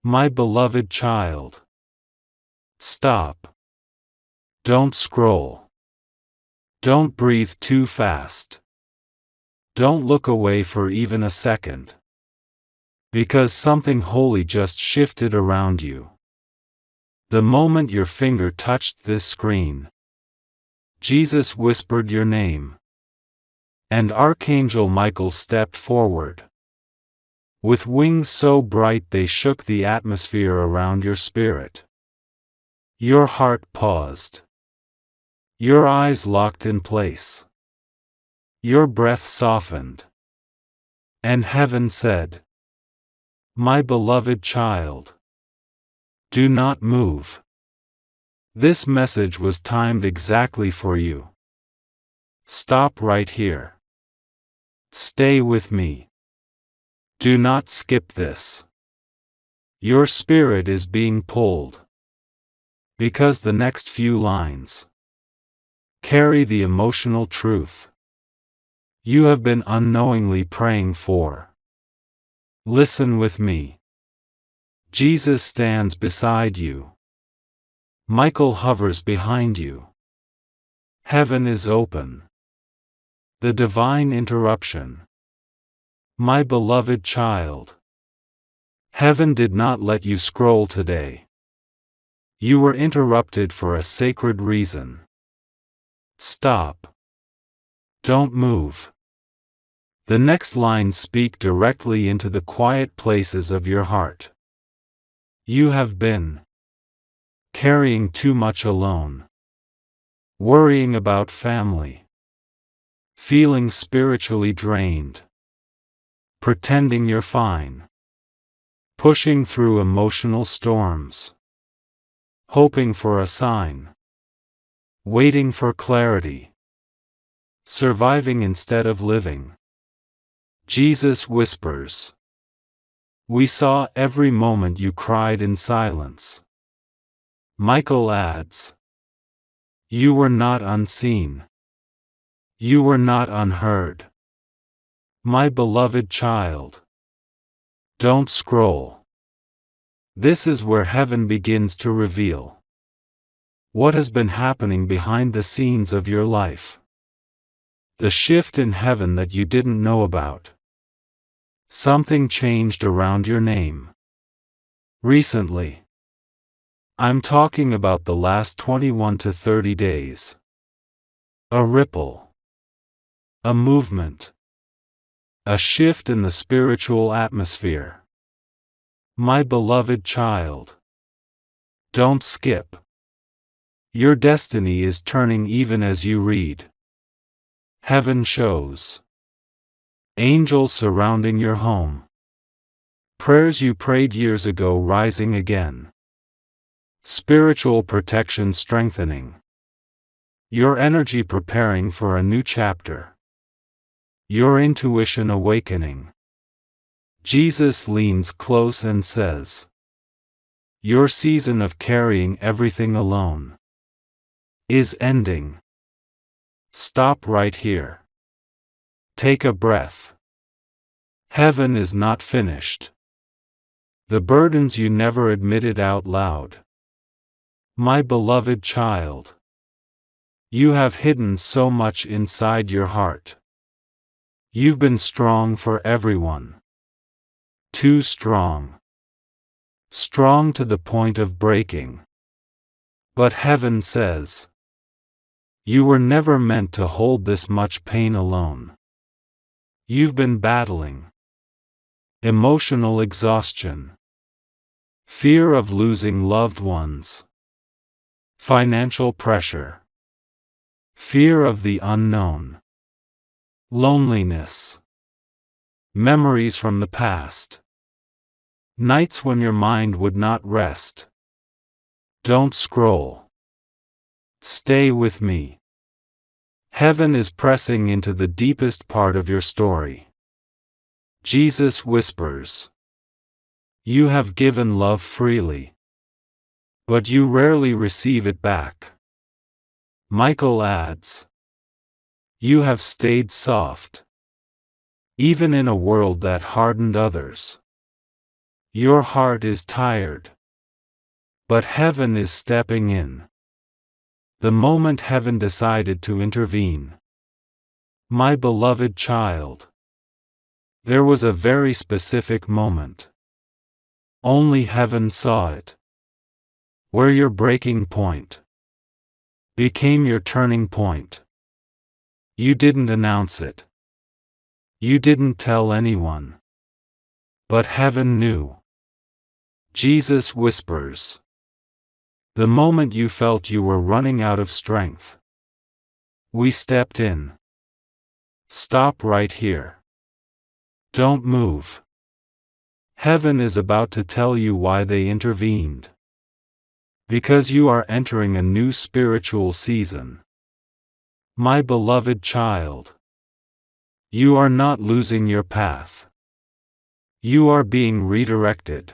My beloved child. Stop. Don't scroll. Don't breathe too fast. Don't look away for even a second. Because something holy just shifted around you. The moment your finger touched this screen, Jesus whispered your name. And Archangel Michael stepped forward. With wings so bright they shook the atmosphere around your spirit. Your heart paused. Your eyes locked in place. Your breath softened. And heaven said, "My beloved child, do not move." This message was timed exactly for you. Stop right here. Stay with me. Do not skip this. Your spirit is being pulled. Because the next few lines carry the emotional truth you have been unknowingly praying for. Listen with me. Jesus stands beside you. Michael hovers behind you. Heaven is open. The divine interruption. My beloved child. Heaven did not let you scroll today. You were interrupted for a sacred reason. Stop. Don't move. The next lines speak directly into the quiet places of your heart. You have been carrying too much alone, worrying about family, feeling spiritually drained, pretending you're fine, pushing through emotional storms, hoping for a sign, waiting for clarity, surviving instead of living. Jesus whispers, "We saw every moment you cried in silence." Michael adds, "You were not unseen. You were not unheard." My beloved child, don't scroll. This is where heaven begins to reveal what has been happening behind the scenes of your life. The shift in heaven that you didn't know about. Something changed around your name. Recently. I'm talking about the last 21 to 30 days. A ripple. A movement. A shift in the spiritual atmosphere. My beloved child. Don't skip. Your destiny is turning even as you read. Heaven shows. Angels surrounding your home. Prayers you prayed years ago rising again. Spiritual protection strengthening. Your energy preparing for a new chapter. Your intuition awakening. Jesus leans close and says, "Your season of carrying everything alone is ending. Stop right here. Take a breath. Heaven is not finished. The burdens you never admitted out loud. My beloved child. You have hidden so much inside your heart. You've been strong for everyone. Too strong. Strong to the point of breaking. But heaven says, you were never meant to hold this much pain alone. You've been battling emotional exhaustion, fear of losing loved ones, financial pressure, fear of the unknown, loneliness, memories from the past, nights when your mind would not rest. Don't scroll. Stay with me. Heaven is pressing into the deepest part of your story. Jesus whispers, you have given love freely, but you rarely receive it back. Michael adds, you have stayed soft, even in a world that hardened others. Your heart is tired. But heaven is stepping in. The moment heaven decided to intervene. My beloved child. There was a very specific moment. Only heaven saw it. Where your breaking point became your turning point. You didn't announce it. You didn't tell anyone. But heaven knew. Jesus whispers. The moment you felt you were running out of strength, we stepped in. Stop right here. Don't move. Heaven is about to tell you why they intervened. Because you are entering a new spiritual season. My beloved child. You are not losing your path. You are being redirected.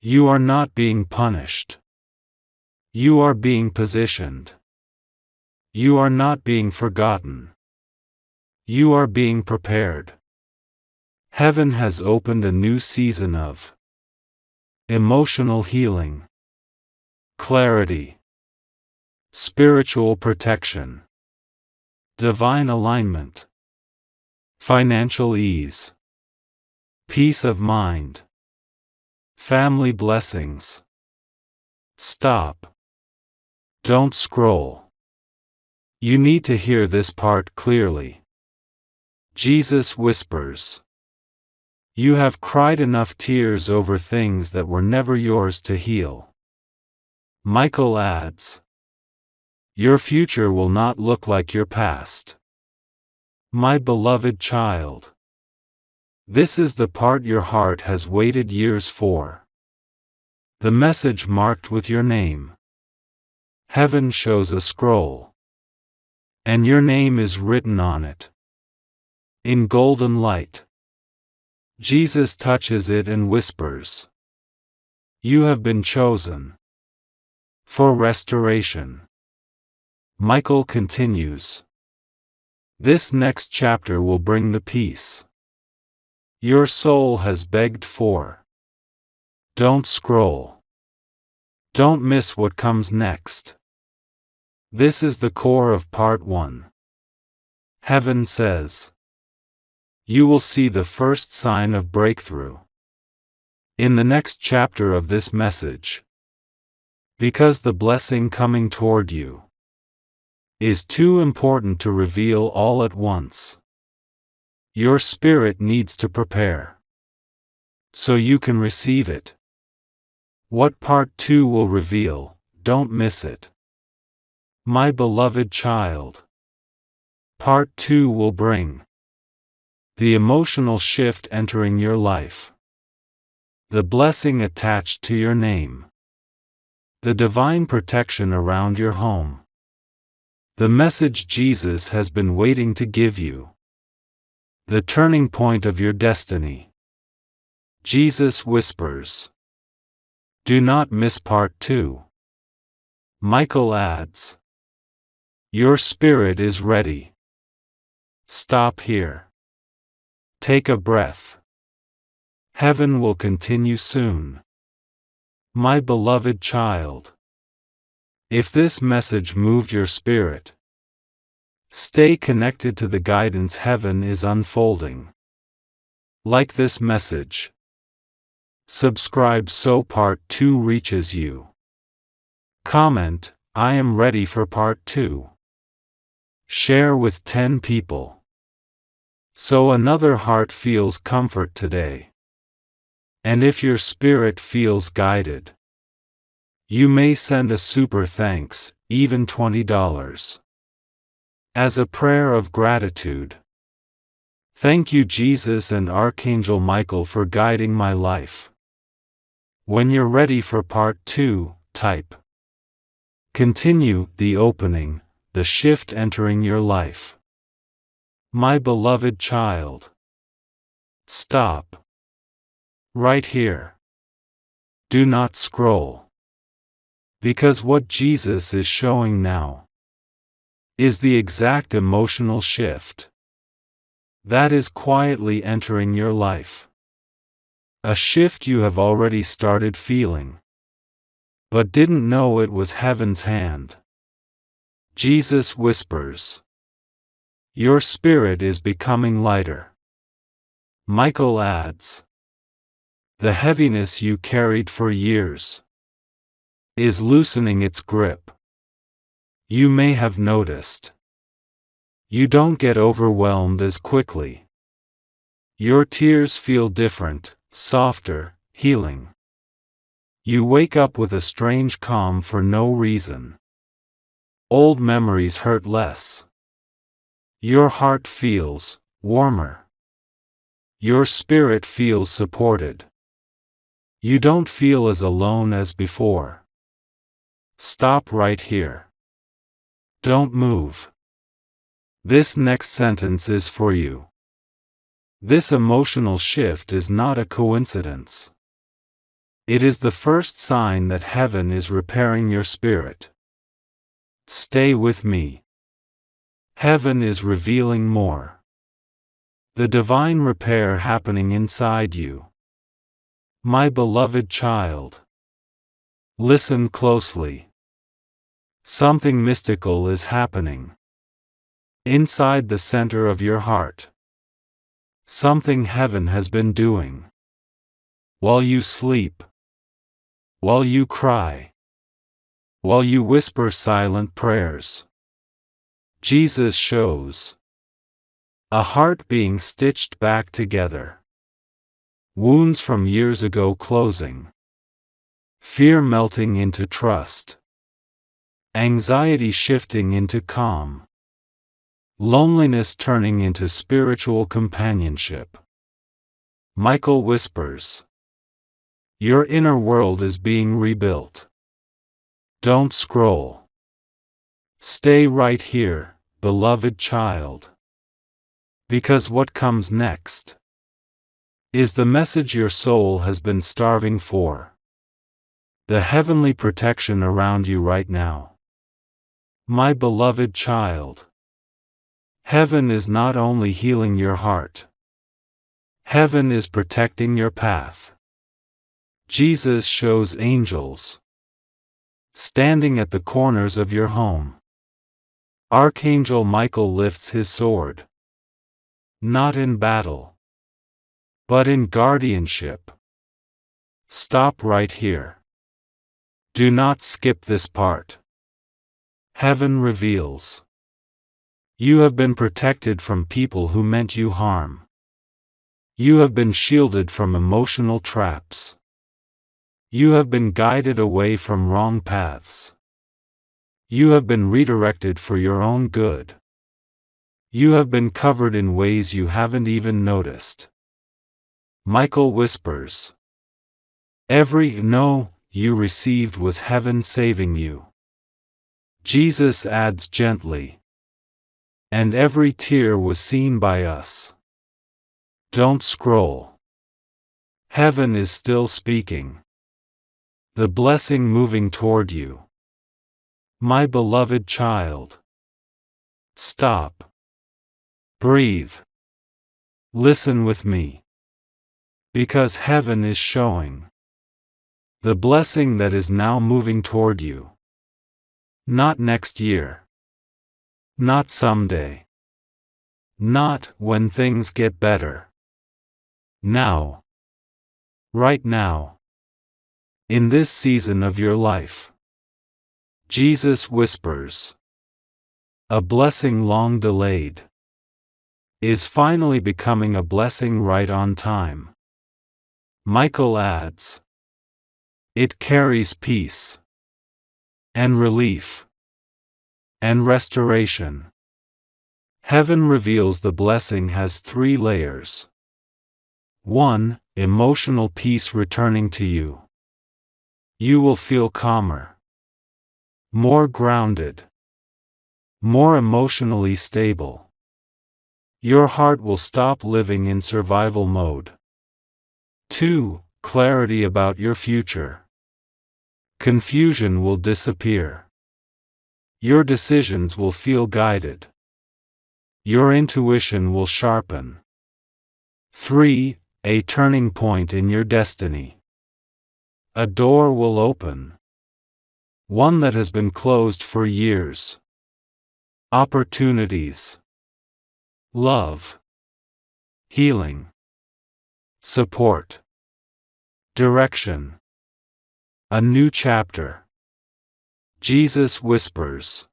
You are not being punished. You are being positioned. You are not being forgotten. You are being prepared. Heaven has opened a new season of emotional healing, clarity, spiritual protection, divine alignment, financial ease, peace of mind, family blessings. Stop. Don't scroll. You need to hear this part clearly. Jesus whispers. You have cried enough tears over things that were never yours to heal. Michael adds. Your future will not look like your past. My beloved child. This is the part your heart has waited years for. The message marked with your name. Heaven shows a scroll. And your name is written on it. In golden light. Jesus touches it and whispers. You have been chosen. For restoration. Michael continues. This next chapter will bring the peace your soul has begged for. Don't scroll. Don't miss what comes next. This is the core of part 1. Heaven says. You will see the first sign of breakthrough in the next chapter of this message. Because the blessing coming toward you is too important to reveal all at once. Your spirit needs to prepare so you can receive it. What part 2 will reveal, don't miss it. My beloved child. Part 2 will bring the emotional shift entering your life, the blessing attached to your name, the divine protection around your home, the message Jesus has been waiting to give you, the turning point of your destiny. Jesus whispers. Do not miss part 2. Michael adds. Your spirit is ready. Stop here. Take a breath. Heaven will continue soon. My beloved child. If this message moved your spirit, stay connected to the guidance heaven is unfolding. Like this message. Subscribe so part 2 reaches you. Comment, I am ready for part 2. Share with 10 people. So another heart feels comfort today. And if your spirit feels guided, you may send a super thanks, even $20. As a prayer of gratitude. Thank you Jesus and Archangel Michael for guiding my life. When you're ready for part 2, type. Continue, the opening, the shift entering your life. My beloved child. Stop. Right here. Do not scroll. Because what Jesus is showing now is the exact emotional shift that is quietly entering your life. A shift you have already started feeling, but didn't know it was heaven's hand. Jesus whispers. Your spirit is becoming lighter. Michael adds. The heaviness you carried for years is loosening its grip. You may have noticed. You don't get overwhelmed as quickly. Your tears feel different, softer, healing. You wake up with a strange calm for no reason. Old memories hurt less. Your heart feels warmer. Your spirit feels supported. You don't feel as alone as before. Stop right here. Don't move. This next sentence is for you. This emotional shift is not a coincidence. It is the first sign that heaven is repairing your spirit. Stay with me. Heaven is revealing more. The divine repair happening inside you. My beloved child. Listen closely. Something mystical is happening. Inside the center of your heart. Something heaven has been doing. While you sleep. While you cry. While you whisper silent prayers. Jesus shows. A heart being stitched back together. Wounds from years ago closing. Fear melting into trust. Anxiety shifting into calm. Loneliness turning into spiritual companionship. Michael whispers. Your inner world is being rebuilt. Don't scroll. Stay right here, beloved child. Because what comes next is the message your soul has been starving for. The heavenly protection around you right now. My beloved child. Heaven is not only healing your heart. Heaven is protecting your path. Jesus shows angels standing at the corners of your home. Archangel Michael lifts his sword. Not in battle, but in guardianship. Stop right here. Do not skip this part. Heaven reveals. You have been protected from people who meant you harm. You have been shielded from emotional traps. You have been guided away from wrong paths. You have been redirected for your own good. You have been covered in ways you haven't even noticed. Michael whispers. Every no you received was heaven saving you. Jesus adds gently. And every tear was seen by us. Don't scroll. Heaven is still speaking. The blessing moving toward you. My beloved child. Stop. Breathe. Listen with me. Because heaven is showing. The blessing that is now moving toward you. Not next year. Not someday. Not when things get better. Now. Right now. In this season of your life. Jesus whispers. A blessing long delayed is finally becoming a blessing right on time. Michael adds. It carries peace. And relief. And restoration. Heaven reveals the blessing has 3 layers. 1. Emotional peace returning to you. You will feel calmer. More grounded. More emotionally stable. Your heart will stop living in survival mode. 2. Clarity about your future. Confusion will disappear. Your decisions will feel guided. Your intuition will sharpen. 3. A turning point in your destiny. A door will open. One that has been closed for years. Opportunities. Love. Healing. Support. Direction. A new chapter. Jesus whispers.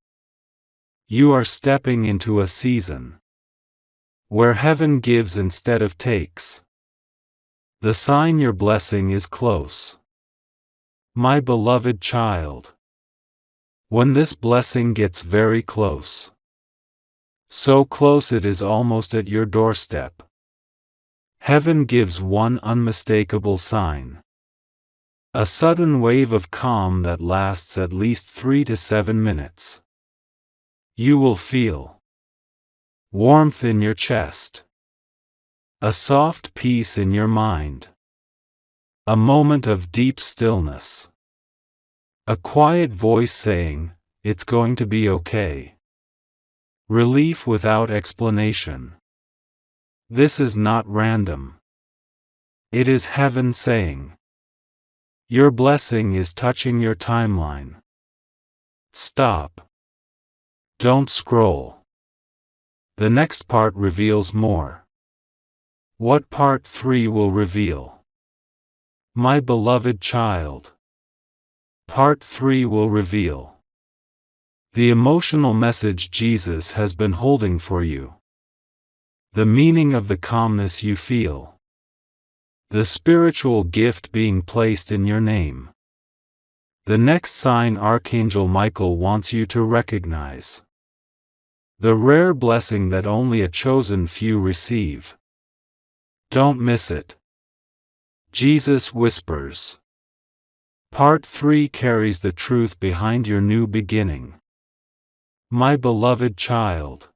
You are stepping into a season where heaven gives instead of takes. The sign your blessing is close. My beloved child. When this blessing gets very close, so close it is almost at your doorstep, heaven gives one unmistakable sign. A sudden wave of calm that lasts at least 3 to 7 minutes. You will feel warmth in your chest, a soft peace in your mind, a moment of deep stillness, a quiet voice saying, "It's going to be okay." Relief without explanation. This is not random. It is heaven saying, your blessing is touching your timeline. Stop. Don't scroll. The next part reveals more. What part 3 will reveal? My beloved child. Part 3 will reveal the emotional message Jesus has been holding for you. The meaning of the calmness you feel. The spiritual gift being placed in your name. The next sign Archangel Michael wants you to recognize. The rare blessing that only a chosen few receive. Don't miss it. Jesus whispers. Part 3 carries the truth behind your new beginning. My beloved child.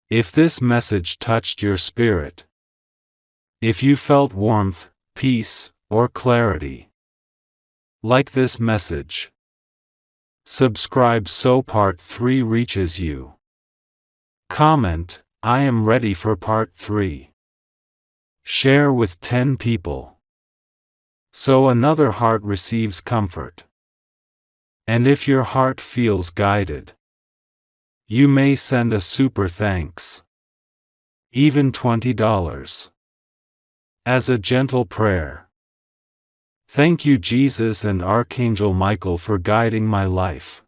If this message touched your spirit, if you felt warmth, peace, or clarity, like this message, subscribe so part 3 reaches you. Comment, I am ready for part 3. Share with 10 people, so another heart receives comfort. And if your heart feels guided, you may send a super thanks, even $20, as a gentle prayer. Thank you Jesus and Archangel Michael for guiding my life.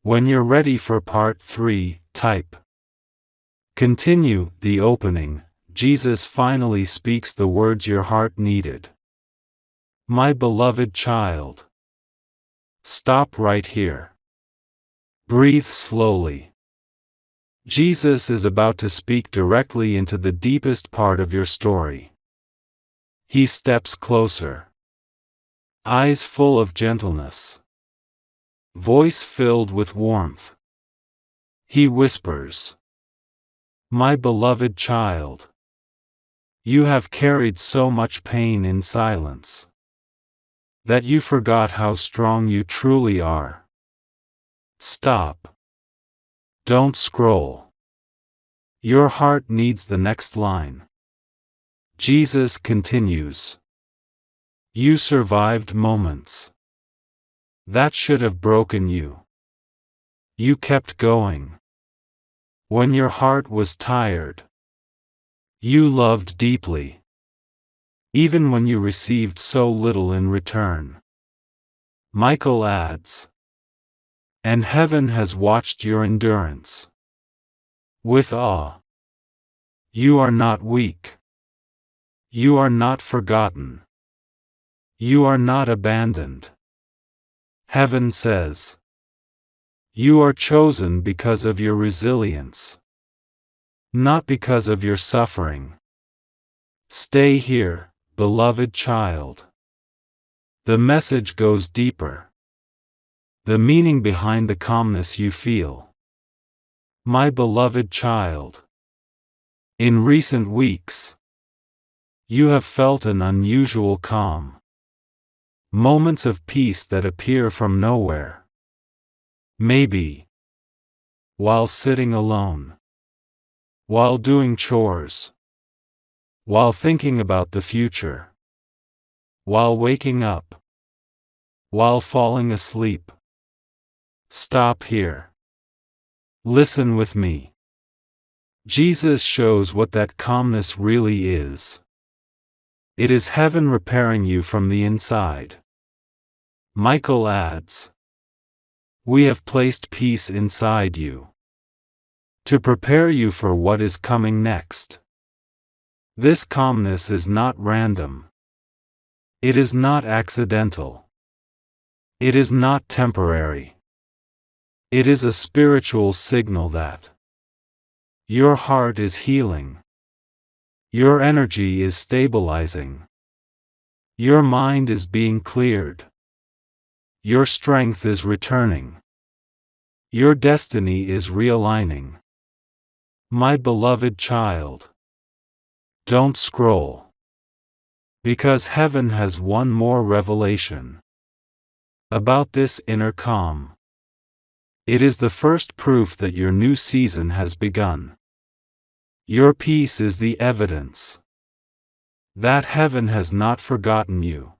When you're ready for part 3, type. Continue. The opening. Jesus finally speaks the words your heart needed. My beloved child. Stop right here. Breathe slowly. Jesus is about to speak directly into the deepest part of your story. He steps closer. Eyes full of gentleness. Voice filled with warmth. He whispers. My beloved child. You have carried so much pain in silence that you forgot how strong you truly are. Stop. Don't scroll. Your heart needs the next line. Jesus continues. You survived moments that should have broken you. You kept going. When your heart was tired, you loved deeply, even when you received so little in return. Michael adds. And heaven has watched your endurance with awe. You are not weak. You are not forgotten. You are not abandoned. Heaven says, you are chosen because of your resilience, not because of your suffering. Stay here, beloved child. The message goes deeper. The meaning behind the calmness you feel. My beloved child. In recent weeks, you have felt an unusual calm. Moments of peace that appear from nowhere. Maybe while sitting alone, while doing chores, while thinking about the future, while waking up, while falling asleep. Stop here. Listen with me. Jesus shows what that calmness really is. It is heaven repairing you from the inside. Michael adds, "We have placed peace inside you to prepare you for what is coming next." This calmness is not random. It is not accidental. It is not temporary. It is a spiritual signal that your heart is healing. Your energy is stabilizing. Your mind is being cleared. Your strength is returning. Your destiny is realigning. My beloved child, don't scroll. Because heaven has one more revelation about this inner calm. It is the first proof that your new season has begun. Your peace is the evidence that heaven has not forgotten you.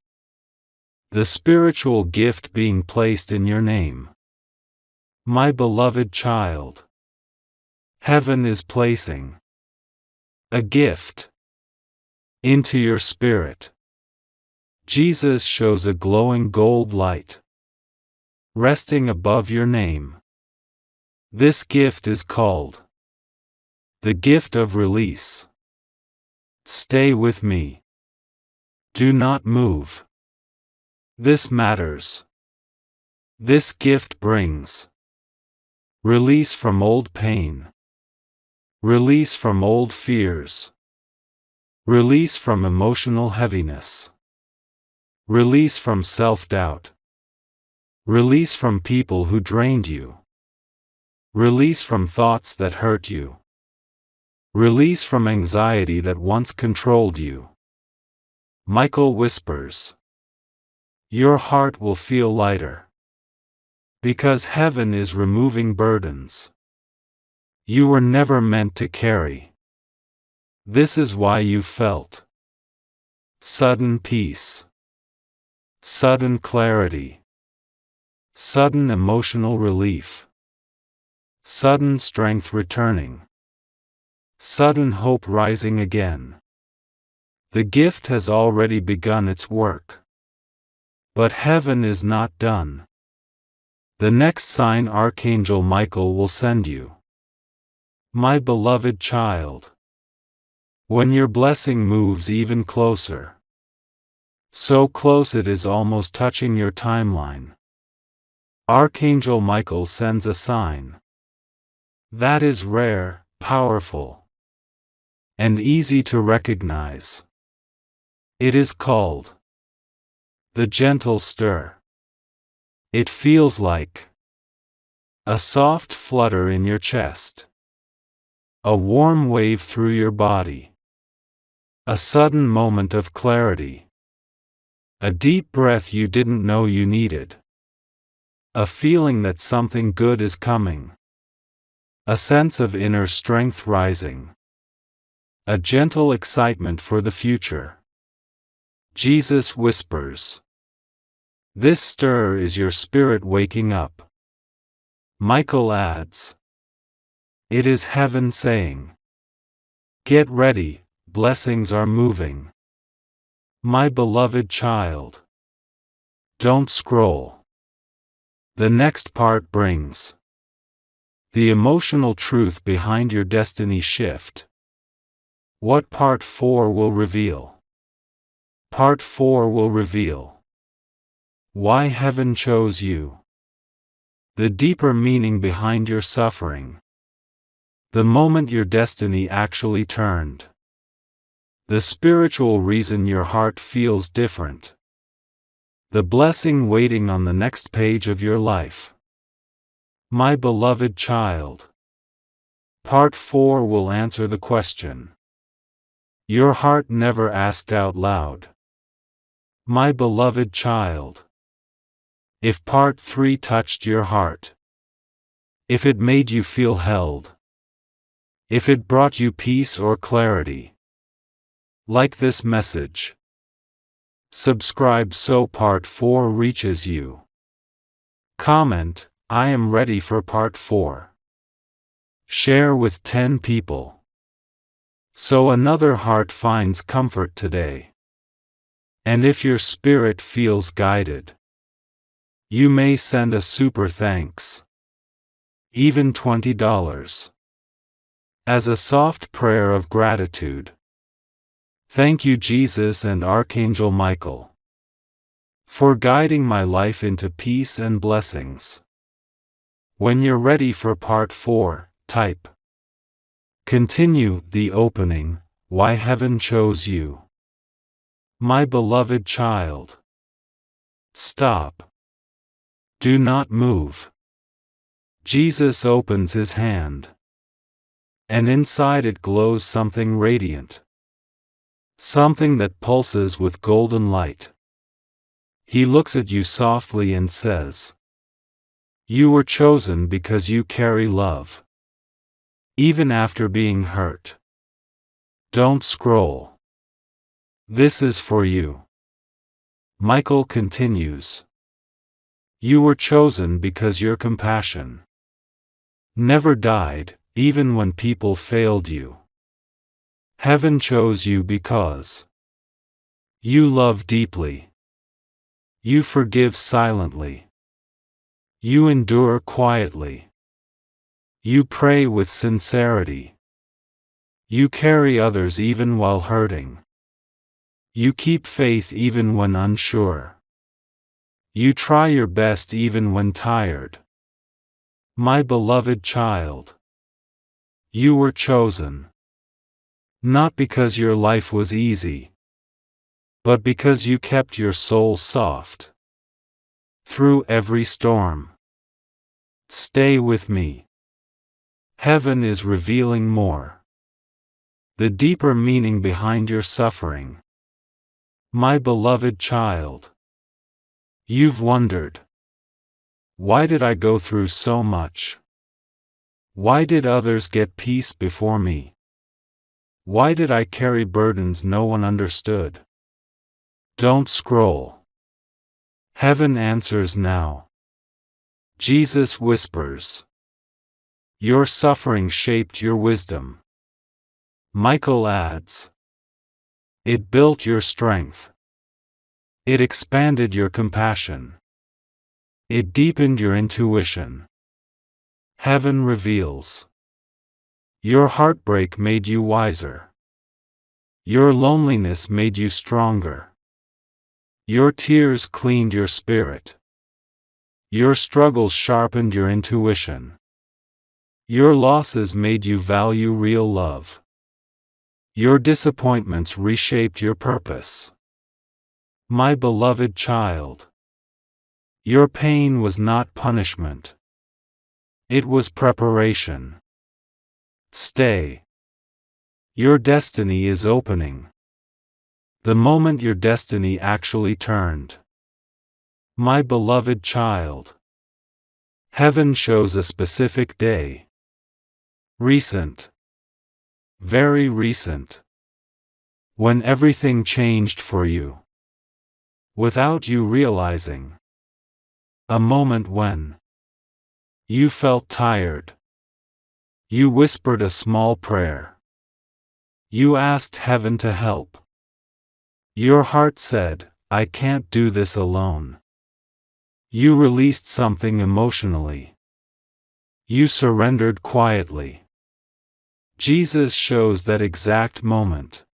The spiritual gift being placed in your name. My beloved child, heaven is placing a gift into your spirit. Jesus shows a glowing gold light resting above your name. This gift is called the gift of release. Stay with me. Do not move. This matters. This gift brings release from old pain, release from old fears, release from emotional heaviness, release from self-doubt, release from people who drained you, release from thoughts that hurt you, release from anxiety that once controlled you. Michael whispers, your heart will feel lighter. Because heaven is removing burdens you were never meant to carry. This is why you felt sudden peace, sudden clarity, sudden emotional relief, sudden strength returning, sudden hope rising again. The gift has already begun its work. But heaven is not done. The next sign Archangel Michael will send you. My beloved child, when your blessing moves even closer, so close it is almost touching your timeline, Archangel Michael sends a sign that is rare, powerful, and easy to recognize. It is called the gentle stir. It feels like a soft flutter in your chest, a warm wave through your body, a sudden moment of clarity, a deep breath you didn't know you needed, a feeling that something good is coming, a sense of inner strength rising, a gentle excitement for the future. Jesus whispers, this stir is your spirit waking up. Michael adds, it is heaven saying, get ready, blessings are moving. My beloved child, don't scroll. The next part brings the emotional truth behind your destiny shift. What part 4 will reveal? Part 4 will reveal why heaven chose you. The deeper meaning behind your suffering. The moment your destiny actually turned. The spiritual reason your heart feels different. The blessing waiting on the next page of your life. My beloved child. Part 4 will answer the question your heart never asked out loud. My beloved child. If part 3 touched your heart, if it made you feel held, if it brought you peace or clarity, Like this message. Subscribe so part 4 reaches you. Comment, I am ready for part 4. Share with 10 people. So another heart finds comfort today. And if your spirit feels guided, you may send a super thanks. Even $20. As a soft prayer of gratitude. Thank you, Jesus and Archangel Michael, for guiding my life into peace and blessings. When you're ready for part 4, type. Continue the opening, why heaven chose you. My beloved child. Stop. Do not move. Jesus opens his hand. And inside it glows something radiant. Something that pulses with golden light. He looks at you softly and says, you were chosen because you carry love. Even after being hurt. Don't scroll. This is for you. Michael continues. You were chosen because your compassion never died, even when people failed you. Heaven chose you because you love deeply. You forgive silently. You endure quietly. You pray with sincerity. You carry others even while hurting. You keep faith even when unsure. You try your best even when tired. My beloved child. You were chosen. Not because your life was easy, but because you kept your soul soft. Through every storm. Stay with me. Heaven is revealing more. The deeper meaning behind your suffering. My beloved child. You've wondered. Why did I go through so much? Why did others get peace before me? Why did I carry burdens no one understood? Don't scroll. Heaven answers now. Jesus whispers. Your suffering shaped your wisdom. Michael adds. It built your strength. It expanded your compassion. It deepened your intuition. Heaven reveals. Your heartbreak made you wiser. Your loneliness made you stronger. Your tears cleaned your spirit. Your struggles sharpened your intuition. Your losses made you value real love. Your disappointments reshaped your purpose. My beloved child. Your pain was not punishment. It was preparation. Stay. Your destiny is opening. The moment your destiny actually turned. My beloved child. Heaven shows a specific day. Recent. Very recent. When everything changed for you. Without you realizing. A moment when you felt tired. You whispered a small prayer. You asked heaven to help. Your heart said, I can't do this alone. You released something emotionally. You surrendered quietly. Jesus shows that exact moment.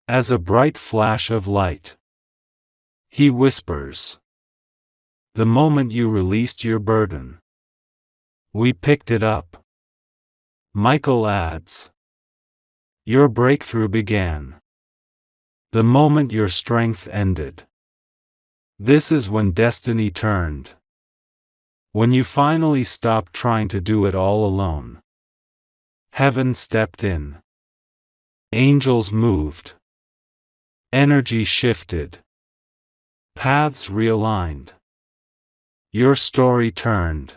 As a bright flash of light. He whispers. The moment you released your burden. We picked it up. Michael adds. Your breakthrough began. The moment your strength ended. This is when destiny turned. When you finally stopped trying to do it all alone. Heaven stepped in. Angels moved. Energy shifted. Paths realigned. Your story turned.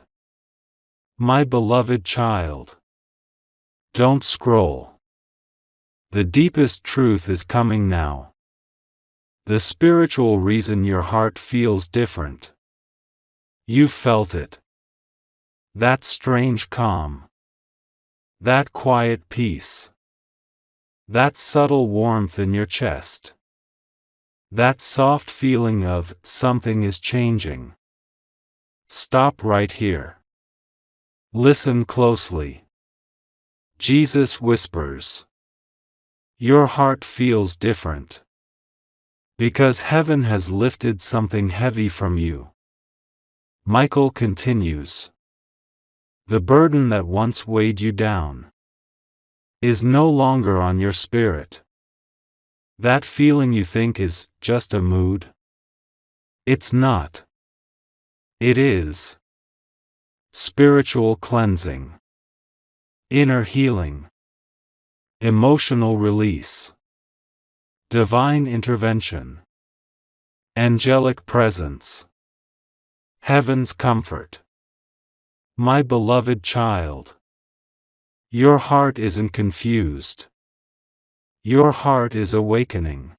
My beloved child. Don't scroll. The deepest truth is coming now. The spiritual reason your heart feels different. You've felt it. That strange calm. That quiet peace. That subtle warmth in your chest. That soft feeling of something is changing. Stop right here. Listen closely. Jesus whispers. Your heart feels different. Because heaven has lifted something heavy from you. Michael continues. The burden that once weighed you down is no longer on your spirit. That feeling you think is just a mood? It's not. It is. Spiritual cleansing. Inner healing. Emotional release. Divine intervention. Angelic presence. Heaven's comfort. My beloved child. Your heart isn't confused. Your heart is awakening.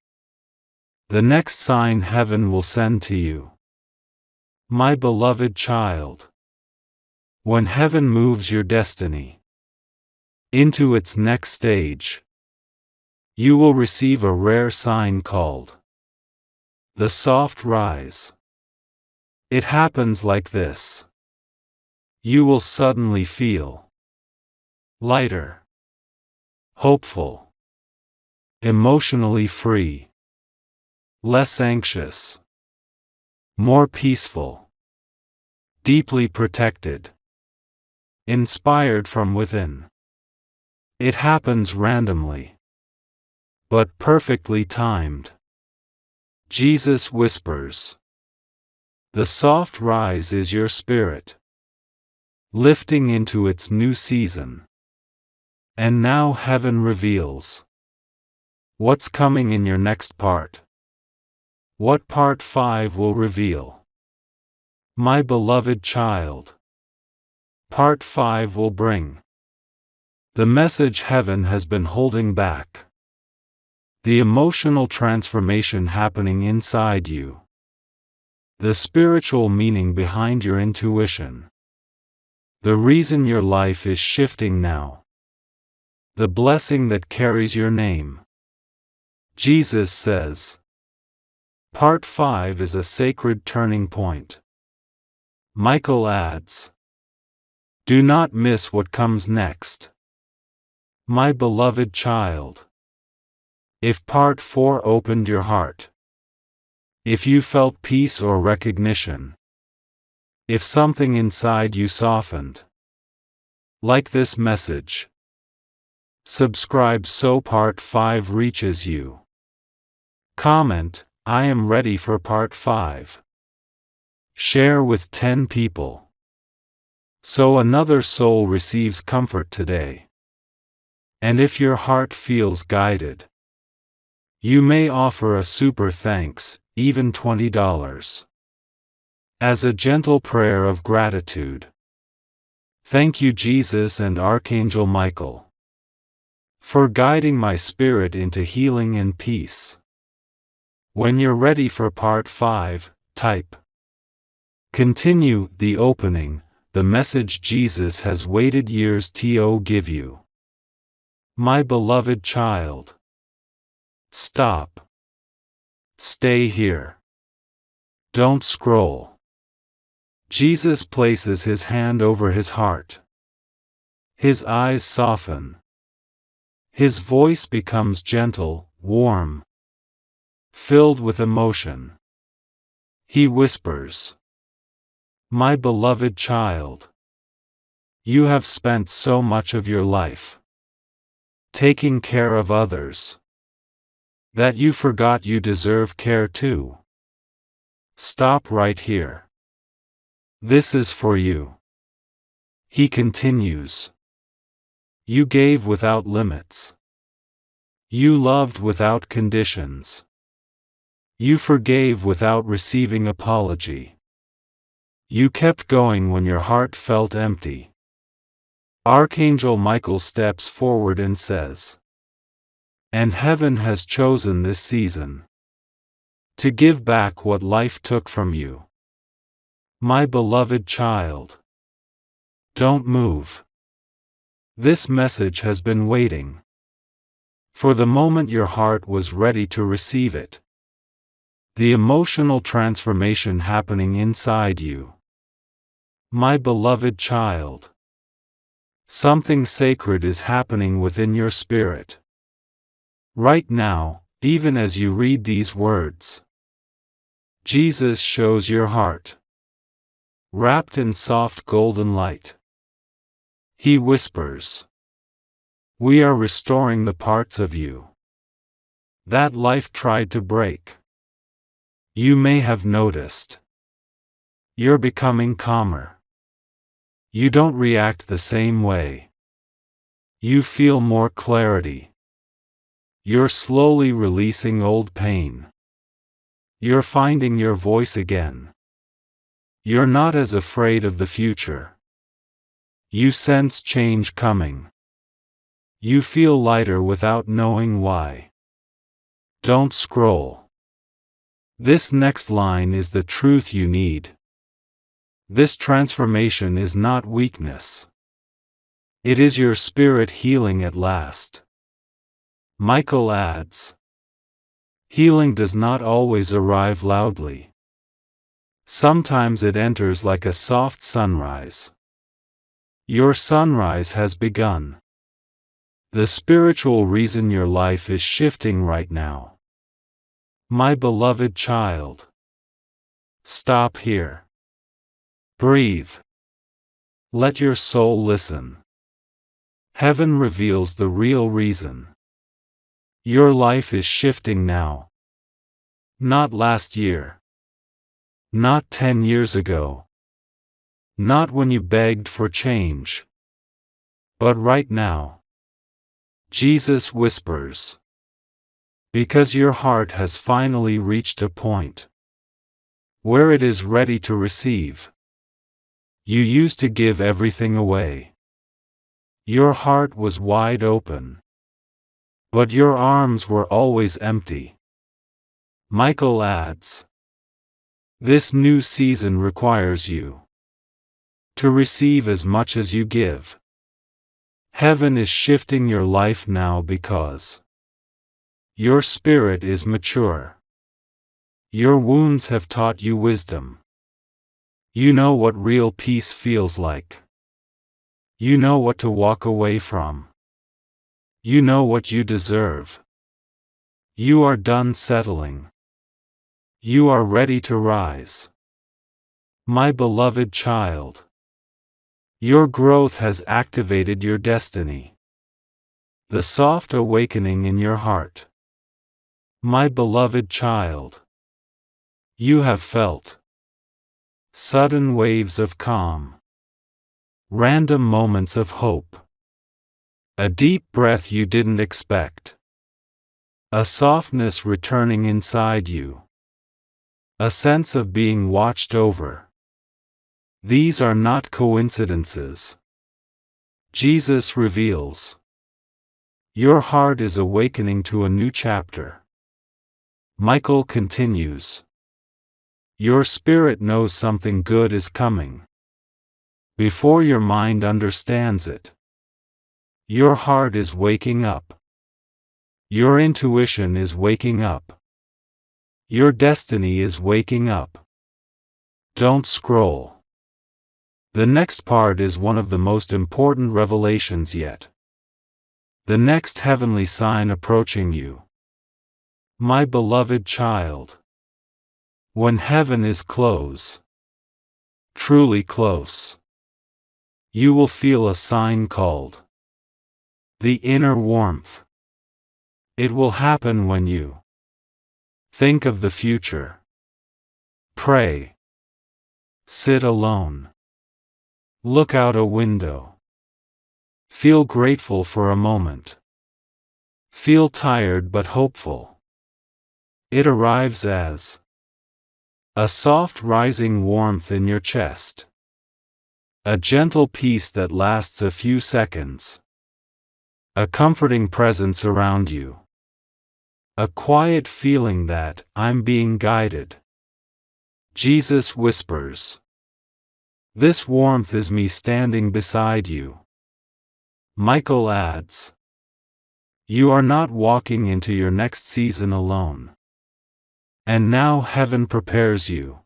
The next sign heaven will send to you. My beloved child. When heaven moves your destiny into its next stage, you will receive a rare sign called the soft rise. It happens like this. You will suddenly feel lighter, hopeful, emotionally free, less anxious, more peaceful, deeply protected, inspired from within. It happens randomly, but perfectly timed. Jesus whispers. The soft rise is your spirit, lifting into its new season. And now heaven reveals what's coming in your next part. What part 5 will reveal. My beloved child. Part 5 will bring the message heaven has been holding back. The emotional transformation happening inside you. The spiritual meaning behind your intuition. The reason your life is shifting now. The blessing that carries your name. Jesus says. Part 5 is a sacred turning point. Michael adds. Do not miss what comes next. My beloved child. If Part 4 opened your heart. If you felt peace or recognition. If something inside you softened. Like this message. Subscribe so Part 5 reaches you. Comment, I am ready for Part 5. Share with 10 people. So another soul receives comfort today. And if your heart feels guided, you may offer a super thanks, even $20. As a gentle prayer of gratitude. Thank you Jesus and Archangel Michael. For guiding my spirit into healing and peace. When you're ready for Part 5, type. Continue, the opening, the message Jesus has waited years to give you. My beloved child. Stop. Stay here. Don't scroll. Jesus places his hand over his heart. His eyes soften. His voice becomes gentle, warm, filled with emotion. He whispers. My beloved child. You have spent so much of your life taking care of others that you forgot you deserve care too. Stop right here. This is for you. He continues. You gave without limits. You loved without conditions. You forgave without receiving apology. You kept going when your heart felt empty. Archangel Michael steps forward and says, And heaven has chosen this season to give back what life took from you. My beloved child, don't move. This message has been waiting for the moment your heart was ready to receive it. The emotional transformation happening inside you. My beloved child, something sacred is happening within your spirit. Right now, even as you read these words, Jesus shows your heart, wrapped in soft golden light. He whispers, "We are restoring the parts of you that life tried to break." You may have noticed, you're becoming calmer. You don't react the same way. You feel more clarity. You're slowly releasing old pain. You're finding your voice again. You're not as afraid of the future. You sense change coming. You feel lighter without knowing why. Don't scroll. This next line is the truth you need. This transformation is not weakness. It is your spirit healing at last. Michael adds, healing does not always arrive loudly. Sometimes it enters like a soft sunrise. Your sunrise has begun. The spiritual reason your life is shifting right now. My beloved child, stop here. Breathe. Let your soul listen. Heaven reveals the real reason. Your life is shifting now. Not last year. Not 10 years ago. Not when you begged for change. But right now. Jesus whispers. Because your heart has finally reached a point where it is ready to receive. You used to give everything away. Your heart was wide open. But your arms were always empty. Michael adds, this new season requires you to receive as much as you give. Heaven is shifting your life now because your spirit is mature. Your wounds have taught you wisdom. You know what real peace feels like. You know what to walk away from. You know what you deserve. You are done settling. You are ready to rise. My beloved child, your growth has activated your destiny. The soft awakening in your heart. My beloved child, you have felt sudden waves of calm, random moments of hope, a deep breath you didn't expect, a softness returning inside you, a sense of being watched over. These are not coincidences. Jesus reveals, your heart is awakening to a new chapter. Michael continues, your spirit knows something good is coming. Before your mind understands it, your heart is waking up. Your intuition is waking up. Your destiny is waking up. Don't scroll. The next part is one of the most important revelations yet. The next heavenly sign approaching you. My beloved child. When heaven is close, truly close, you will feel a sign called the inner warmth. It will happen when you think of the future, pray, sit alone, look out a window, feel grateful for a moment, feel tired but hopeful. It arrives as a soft rising warmth in your chest, a gentle peace that lasts a few seconds, a comforting presence around you. A quiet feeling that I'm being guided. Jesus whispers. This warmth is me standing beside you. Michael adds. You are not walking into your next season alone. And now heaven prepares you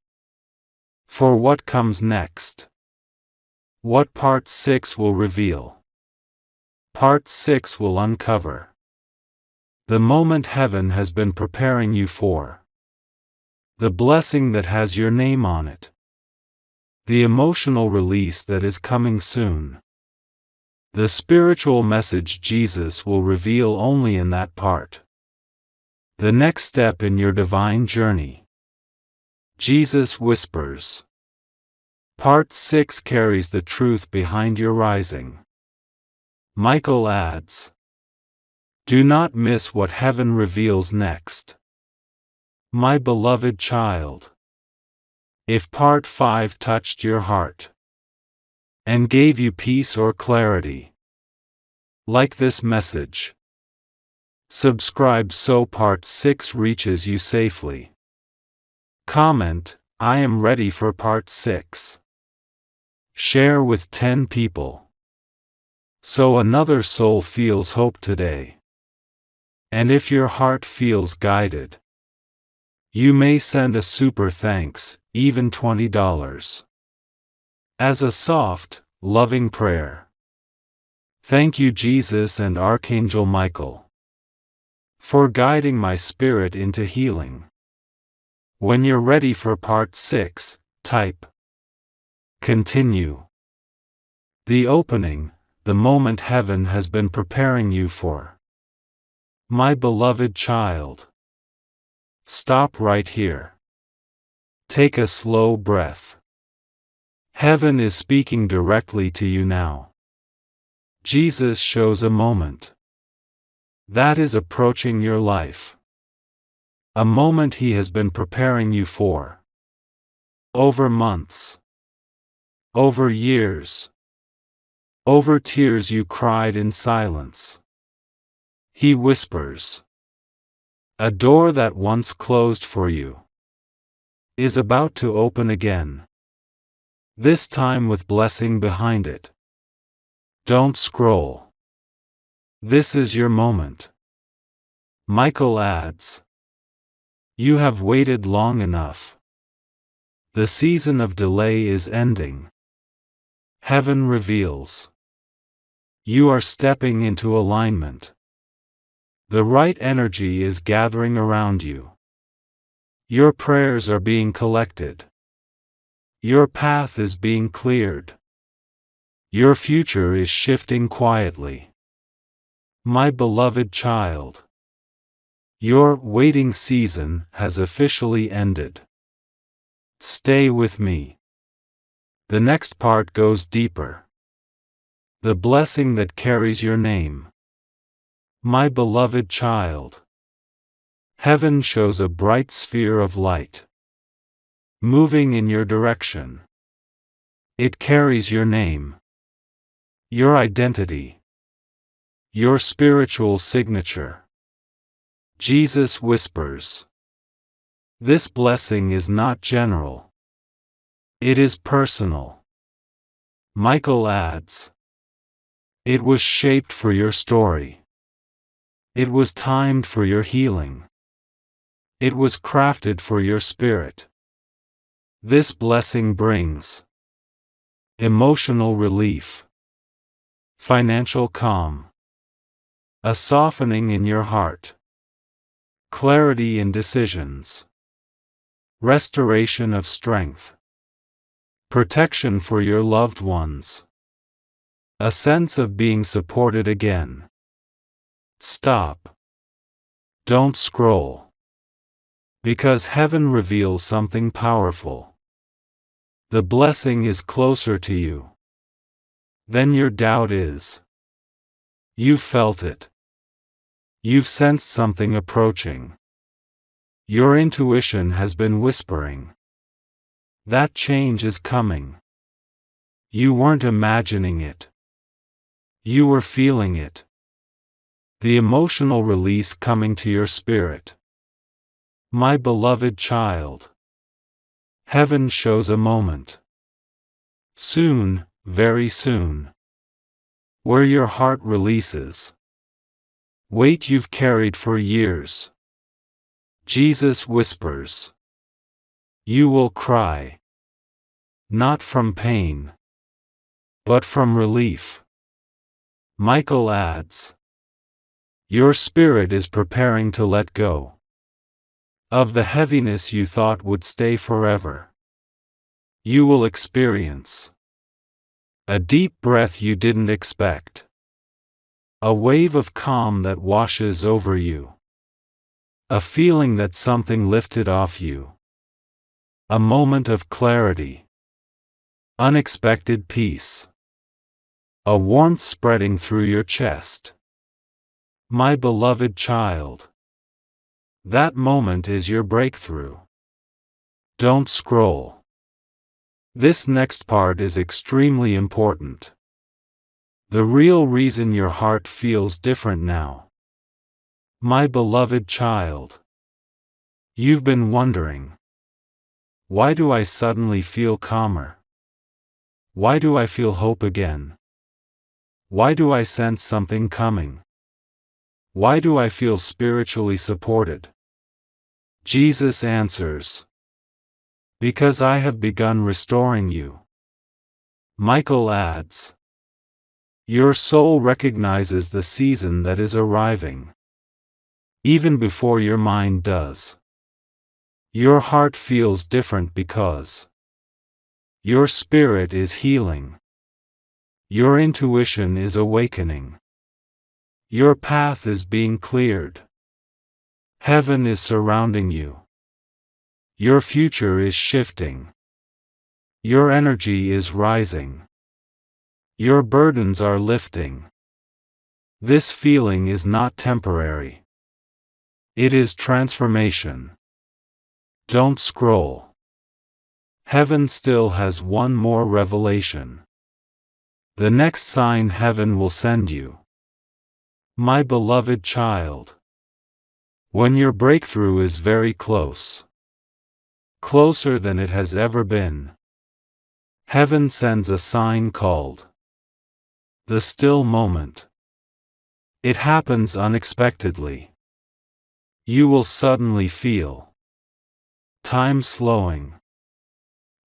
for what comes next. What Part 6 will reveal. Part 6 will uncover the moment heaven has been preparing you for. The blessing that has your name on it. The emotional release that is coming soon. The spiritual message Jesus will reveal only in that part. The next step in your divine journey. Jesus whispers. Part 6 carries the truth behind your rising. Michael adds. Do not miss what heaven reveals next. My beloved child. If Part 5 touched your heart and gave you peace or clarity, like this message, subscribe so Part 6 reaches you safely. Comment, I am ready for Part 6. Share with 10 people, so another soul feels hope today. And if your heart feels guided, you may send a super thanks, even $20, as a soft, loving prayer. Thank you Jesus and Archangel Michael for guiding my spirit into healing. When you're ready for Part 6, type continue. The opening, the moment heaven has been preparing you for. My beloved child. Stop right here. Take a slow breath. Heaven is speaking directly to you now. Jesus shows a moment that is approaching your life. A moment He has been preparing you for. Over months. Over years. Over tears you cried in silence. He whispers. A door that once closed for you is about to open again. This time with blessing behind it. Don't scroll. This is your moment. Michael adds. You have waited long enough. The season of delay is ending. Heaven reveals. You are stepping into alignment. The right energy is gathering around you. Your prayers are being collected. Your path is being cleared. Your future is shifting quietly. My beloved child. Your waiting season has officially ended. Stay with me. The next part goes deeper. The blessing that carries your name. My beloved child. Heaven shows a bright sphere of light, moving in your direction. It carries your name, your identity, your spiritual signature. Jesus whispers. This blessing is not general. It is personal. Michael adds. It was shaped for your story. It was timed for your healing. It was crafted for your spirit. This blessing brings emotional relief, financial calm, a softening in your heart, clarity in decisions, restoration of strength, protection for your loved ones, a sense of being supported again. Stop. Don't scroll. Because heaven reveals something powerful. The blessing is closer to you than your doubt is. You've felt it. You've sensed something approaching. Your intuition has been whispering. That change is coming. You weren't imagining it. You were feeling it. The emotional release coming to your spirit. My beloved child. Heaven shows a moment. Soon, very soon. Where your heart releases. Weight you've carried for years. Jesus whispers. You will cry. Not from pain, but from relief. Michael adds. Your spirit is preparing to let go of the heaviness you thought would stay forever. You will experience a deep breath you didn't expect. A wave of calm that washes over you. A feeling that something lifted off you. A moment of clarity. Unexpected peace. A warmth spreading through your chest. My beloved child. That moment is your breakthrough. Don't scroll. This next part is extremely important. The real reason your heart feels different now. My beloved child. You've been wondering. Why do I suddenly feel calmer? Why do I feel hope again? Why do I sense something coming? Why do I feel spiritually supported? Jesus answers. Because I have begun restoring you. Michael adds. Your soul recognizes the season that is arriving. Even before your mind does. Your heart feels different because your spirit is healing. Your intuition is awakening. Your path is being cleared. Heaven is surrounding you. Your future is shifting. Your energy is rising. Your burdens are lifting. This feeling is not temporary. It is transformation. Don't scroll. Heaven still has one more revelation. The next sign heaven will send you. My beloved child. When your breakthrough is very close. Closer than it has ever been. Heaven sends a sign called the still moment. It happens unexpectedly. You will suddenly feel time slowing.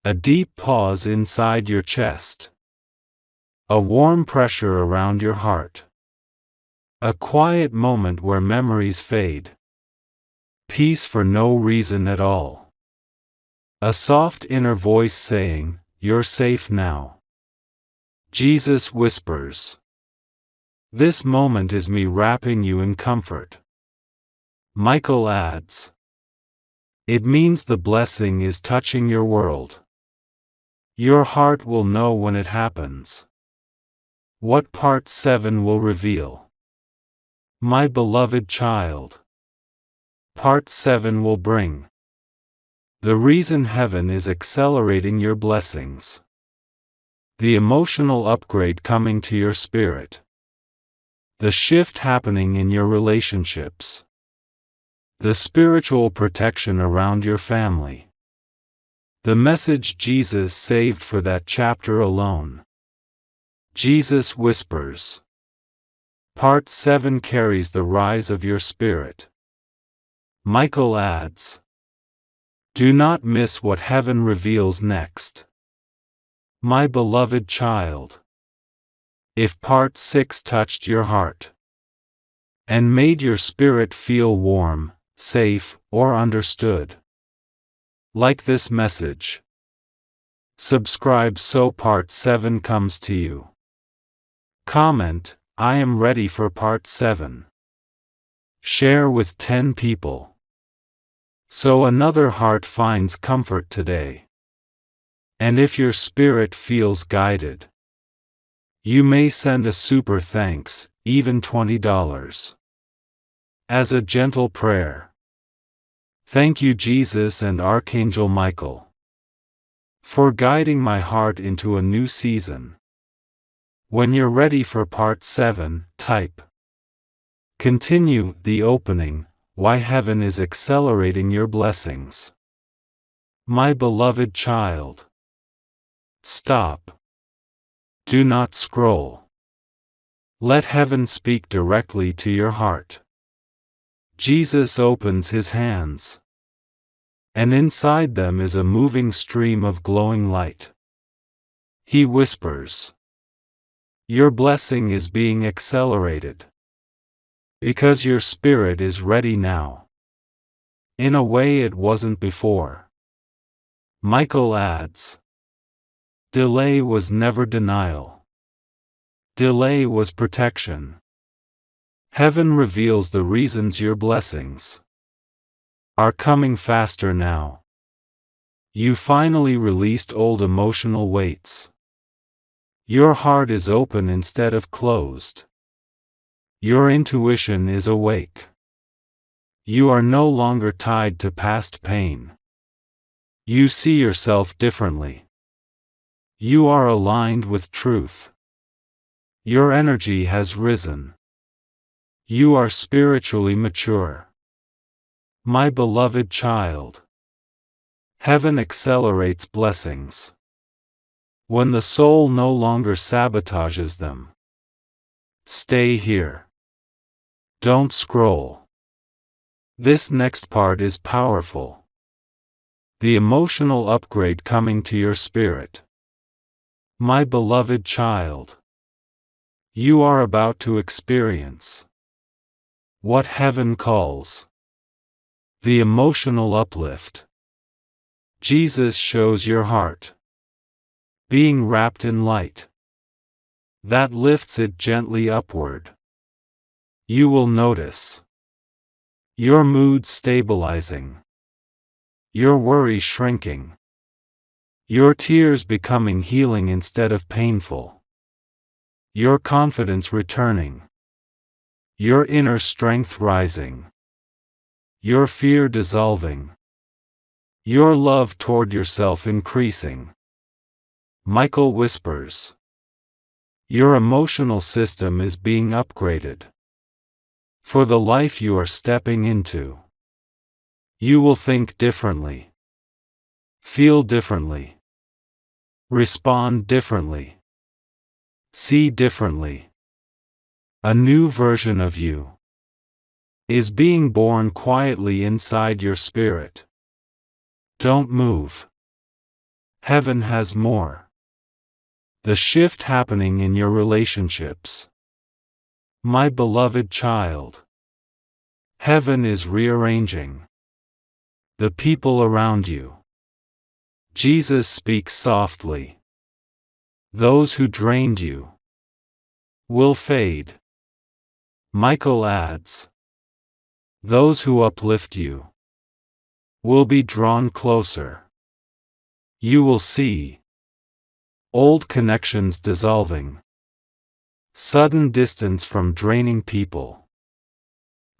A deep pause inside your chest. A warm pressure around your heart. A quiet moment where memories fade. Peace for no reason at all. A soft inner voice saying, "You're safe now." Jesus whispers. This moment is me wrapping you in comfort. Michael adds. It means the blessing is touching your world. Your heart will know when it happens. What part 7 will reveal. My beloved child. Part 7 will bring the reason heaven is accelerating your blessings. The emotional upgrade coming to your spirit. The shift happening in your relationships. The spiritual protection around your family. The message Jesus saved for that chapter alone. Jesus whispers. Part 7 carries the rise of your spirit. Michael adds. Do not miss what heaven reveals next. My beloved child. If part 6 touched your heart and made your spirit feel warm, safe, or understood, like this message, subscribe so part 7 comes to you. Comment, I am ready for part 7. Share with 10 people. So another heart finds comfort today. And if your spirit feels guided, you may send a super thanks, even $20. As a gentle prayer. Thank you Jesus and Archangel Michael. For guiding my heart into a new season. When you're ready for part 7, type Continue the opening, why heaven is accelerating your blessings. My beloved child. Stop. Do not scroll. Let heaven speak directly to your heart. Jesus opens his hands, and inside them is a moving stream of glowing light. He whispers, your blessing is being accelerated, because your spirit is ready now, in a way it wasn't before. Michael adds, delay was never denial. Delay was protection. Heaven reveals the reasons your blessings are coming faster now. You finally released old emotional weights. Your heart is open instead of closed. Your intuition is awake. You are no longer tied to past pain. You see yourself differently. You are aligned with truth. Your energy has risen. You are spiritually mature. My beloved child. Heaven accelerates blessings when the soul no longer sabotages them. Stay here. Don't scroll. This next part is powerful. The emotional upgrade coming to your spirit. My beloved child. You are about to experience what heaven calls the emotional uplift. Jesus shows your heart being wrapped in light that lifts it gently upward. You will notice your mood stabilizing, your worry shrinking, your tears becoming healing instead of painful, your confidence returning, your inner strength rising, your fear dissolving, your love toward yourself increasing. Michael whispers, your emotional system is being upgraded for the life you are stepping into. You will think differently, feel differently, respond differently, see differently. A new version of you is being born quietly inside your spirit. Don't move. Heaven has more. The shift happening in your relationships. My beloved child. Heaven is rearranging the people around you. Jesus speaks softly. Those who drained you will fade. Michael adds, those who uplift you will be drawn closer. You will see old connections dissolving, sudden distance from draining people,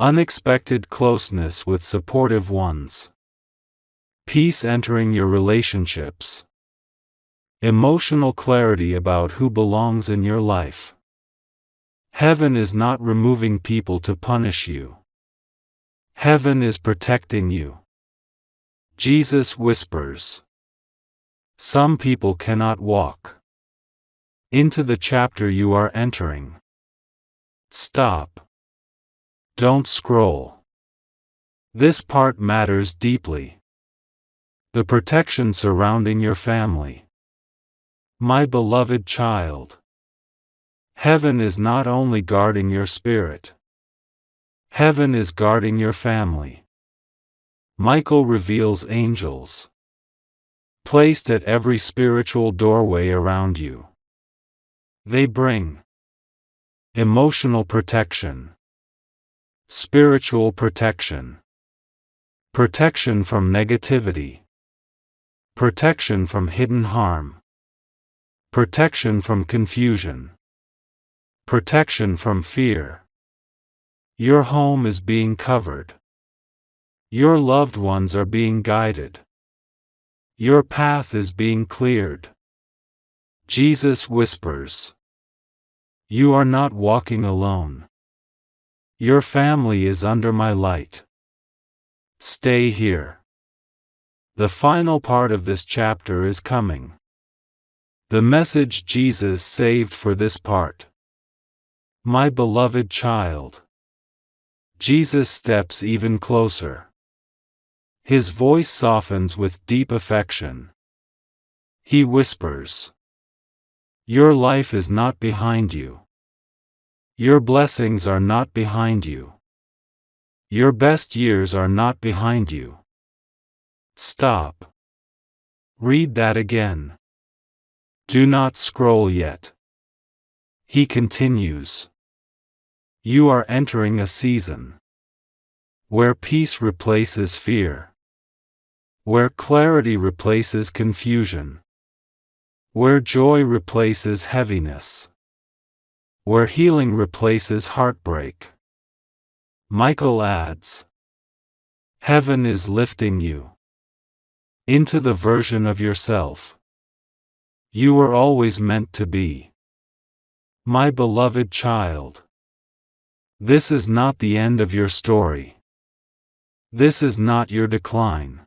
unexpected closeness with supportive ones, peace entering your relationships, emotional clarity about who belongs in your life. Heaven is not removing people to punish you. Heaven is protecting you. Jesus whispers, some people cannot walk into the chapter you are entering. Stop. Don't scroll. This part matters deeply. The protection surrounding your family. My beloved child. Heaven is not only guarding your spirit. Heaven is guarding your family. Michael reveals angels placed at every spiritual doorway around you. They bring emotional protection, spiritual protection, protection from negativity, protection from hidden harm, protection from confusion, protection from fear. Your home is being covered. Your loved ones are being guided. Your path is being cleared. Jesus whispers, you are not walking alone. Your family is under my light. Stay here. The final part of this chapter is coming. The message Jesus saved for this part. My beloved child. Jesus steps even closer. His voice softens with deep affection. He whispers, your life is not behind you. Your blessings are not behind you. Your best years are not behind you. Stop. Read that again. Do not scroll yet. He continues. You are entering a season where peace replaces fear, where clarity replaces confusion, where joy replaces heaviness, where healing replaces heartbreak. Michael adds, heaven is lifting you into the version of yourself you were always meant to be. My beloved child. This is not the end of your story. This is not your decline.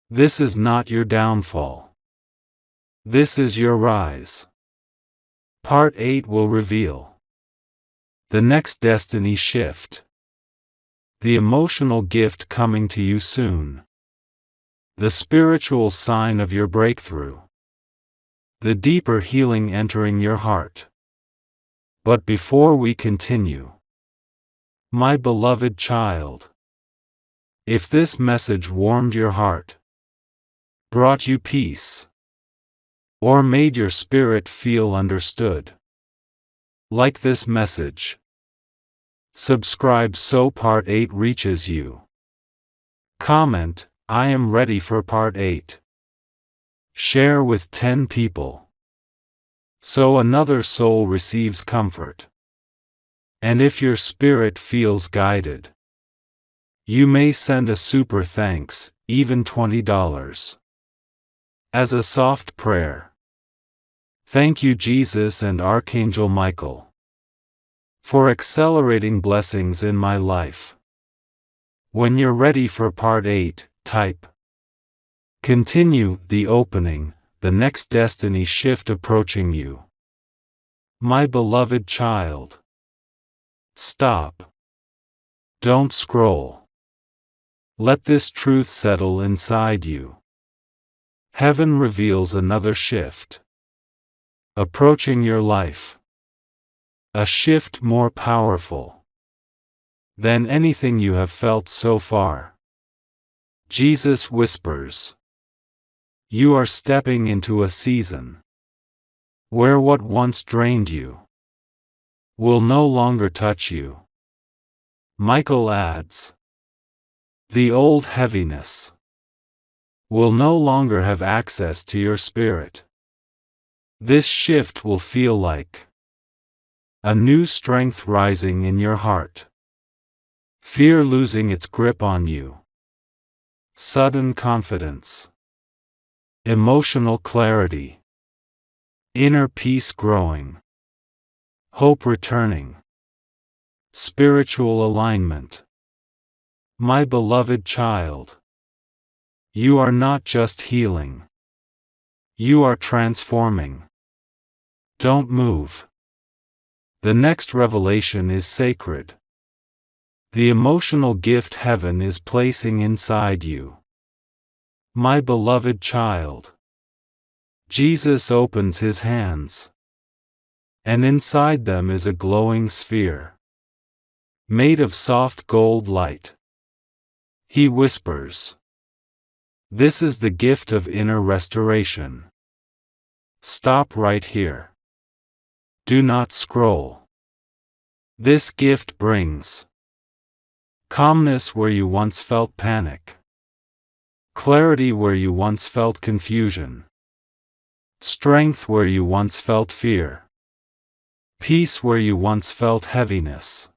This is not your downfall. This is your rise. Part 8 will reveal the next destiny shift, the emotional gift coming to you soon, the spiritual sign of your breakthrough, the deeper healing entering your heart. But before we continue, my beloved child, if this message warmed your heart, brought you peace, or made your spirit feel understood, like this message, subscribe so Part 8 reaches you. Comment, I am ready for Part 8. Share with 10 people, so another soul receives comfort. And if your spirit feels guided, you may send a super thanks, even $20, as a soft prayer. Thank you, Jesus and Archangel Michael, for accelerating blessings in my life. When you're ready for Part 8, type continue, the opening, the next destiny shift approaching you. My beloved child. Stop. Don't scroll. Let this truth settle inside you. Heaven reveals another shift approaching your life. A shift more powerful than anything you have felt so far. Jesus whispers, you are stepping into a season where what once drained you will no longer touch you. Michael adds, the old heaviness will no longer have access to your spirit. This shift will feel like a new strength rising in your heart. Fear losing its grip on you. Sudden confidence. Emotional clarity. Inner peace growing. Hope returning. Spiritual alignment. My beloved child. You are not just healing. You are transforming. Don't move. The next revelation is sacred. The emotional gift heaven is placing inside you. My beloved child. Jesus opens his hands, and inside them is a glowing sphere, made of soft gold light. He whispers, this is the gift of inner restoration. Stop right here. Do not scroll. This gift brings calmness where you once felt panic, clarity where you once felt confusion, strength where you once felt fear, peace where you once felt heaviness,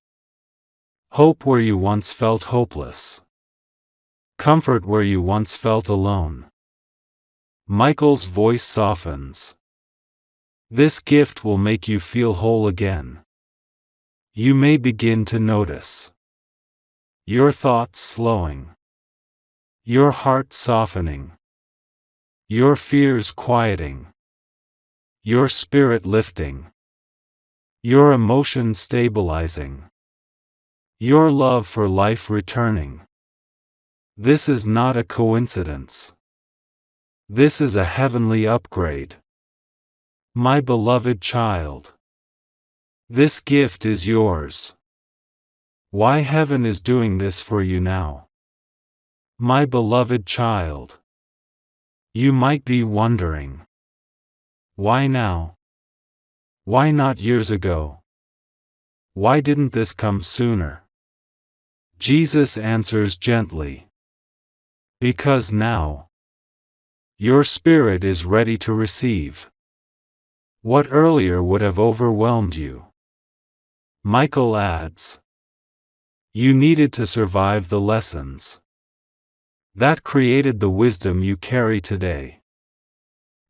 hope where you once felt hopeless, comfort where you once felt alone. Michael's voice softens. This gift will make you feel whole again. You may begin to notice your thoughts slowing, your heart softening, your fears quieting, your spirit lifting, your emotions stabilizing, your love for life returning. This is not a coincidence. This is a heavenly upgrade. My beloved child, this gift is yours. Why heaven is doing this for you now? My beloved child, you might be wondering, why now? Why not years ago? Why didn't this come sooner? Jesus answers gently. Because now, your spirit is ready to receive what earlier would have overwhelmed you. Michael adds, you needed to survive the lessons that created the wisdom you carry today.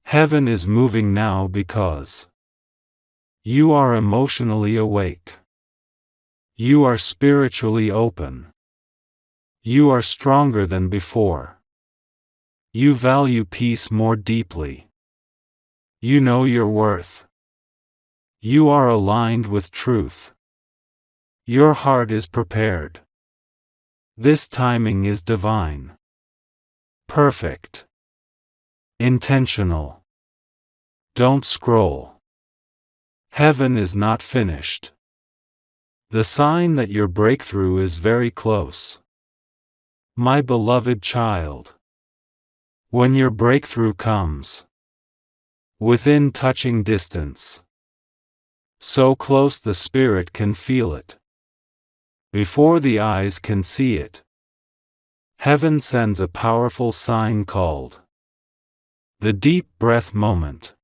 Heaven is moving now because you are emotionally awake. You are spiritually open. You are stronger than before. You value peace more deeply. You know your worth. You are aligned with truth. Your heart is prepared. This timing is divine. Perfect. Intentional. Don't scroll. Heaven is not finished. The sign that your breakthrough is very close. My beloved child, when your breakthrough comes, within touching distance, so close the spirit can feel it, before the eyes can see it, heaven sends a powerful sign called the deep breath moment.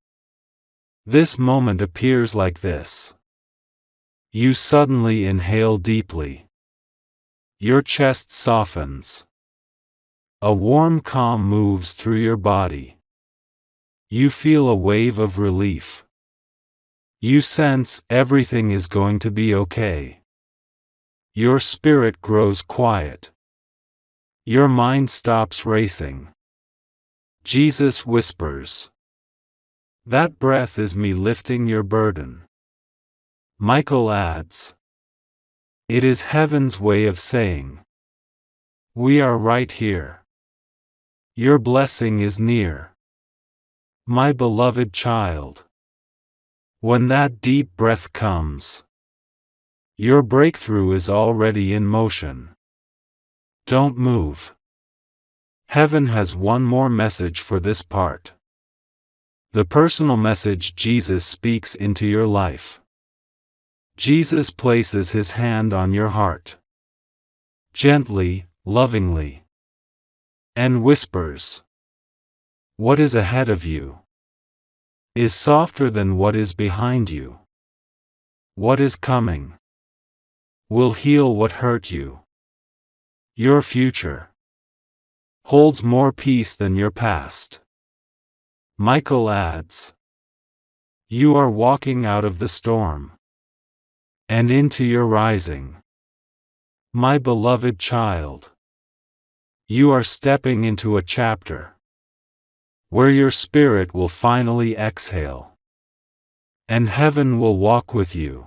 This moment appears like this. You suddenly inhale deeply. Your chest softens. A warm calm moves through your body. You feel a wave of relief. You sense everything is going to be okay. Your spirit grows quiet. Your mind stops racing. Jesus whispers, that breath is me lifting your burden. Michael adds, it is heaven's way of saying, we are right here. Your blessing is near. My beloved child, when that deep breath comes, your breakthrough is already in motion. Don't move. Heaven has one more message for this part. The personal message Jesus speaks into your life. Jesus places his hand on your heart, gently, lovingly, and whispers, what is ahead of you is softer than what is behind you. What is coming will heal what hurt you. Your future holds more peace than your past. Michael adds, you are walking out of the storm and into your rising. My beloved child, you are stepping into a chapter where your spirit will finally exhale, and heaven will walk with you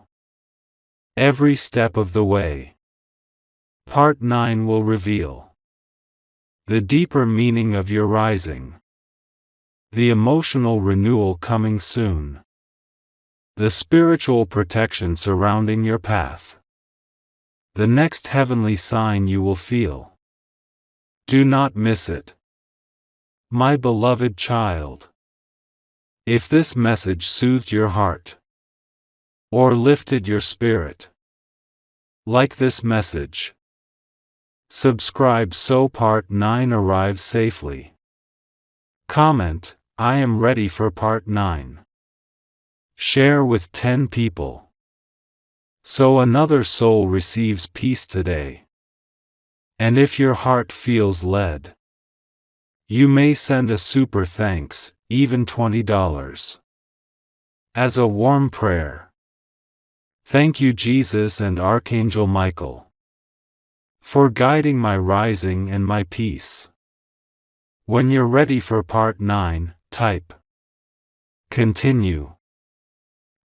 every step of the way. Part 9 will reveal the deeper meaning of your rising, the emotional renewal coming soon, the spiritual protection surrounding your path, the next heavenly sign you will feel. Do not miss it. My beloved child, if this message soothed your heart or lifted your spirit, like this message, subscribe so part 9 arrives safely. Comment, I am ready for part 9. Share with 10 people, so another soul receives peace today. And if your heart feels led, you may send a super thanks, even $20, as a warm prayer. Thank you, Jesus and Archangel Michael, for guiding my rising and my peace. When you're ready for part 9, type continue.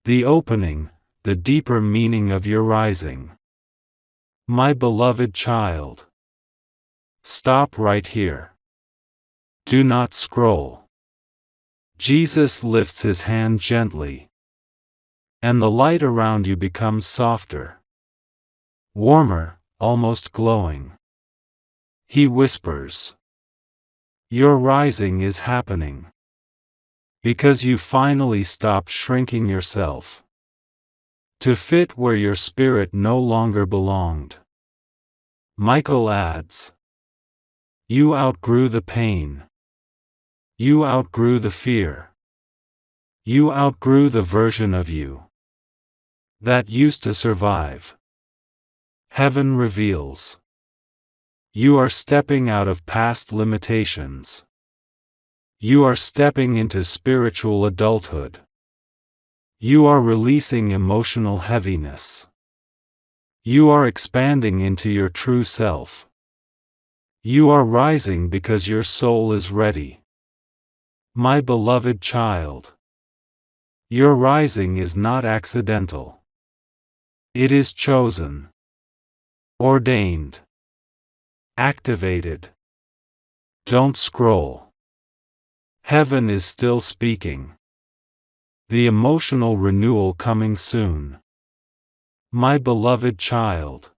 The opening, the deeper meaning of your rising. My beloved child, stop right here. Do not scroll. Jesus lifts his hand gently, and the light around you becomes softer, warmer, almost glowing. He whispers, your rising is happening, because you finally stopped shrinking yourself to fit where your spirit no longer belonged. Michael adds, you outgrew the pain. You outgrew the fear. You outgrew the version of you that used to survive. Heaven reveals, you are stepping out of past limitations. You are stepping into spiritual adulthood. You are releasing emotional heaviness. You are expanding into your true self. You are rising because your soul is ready. My beloved child, your rising is not accidental. It is chosen, ordained, activated. Don't scroll. Heaven is still speaking. The emotional renewal coming soon. My beloved child,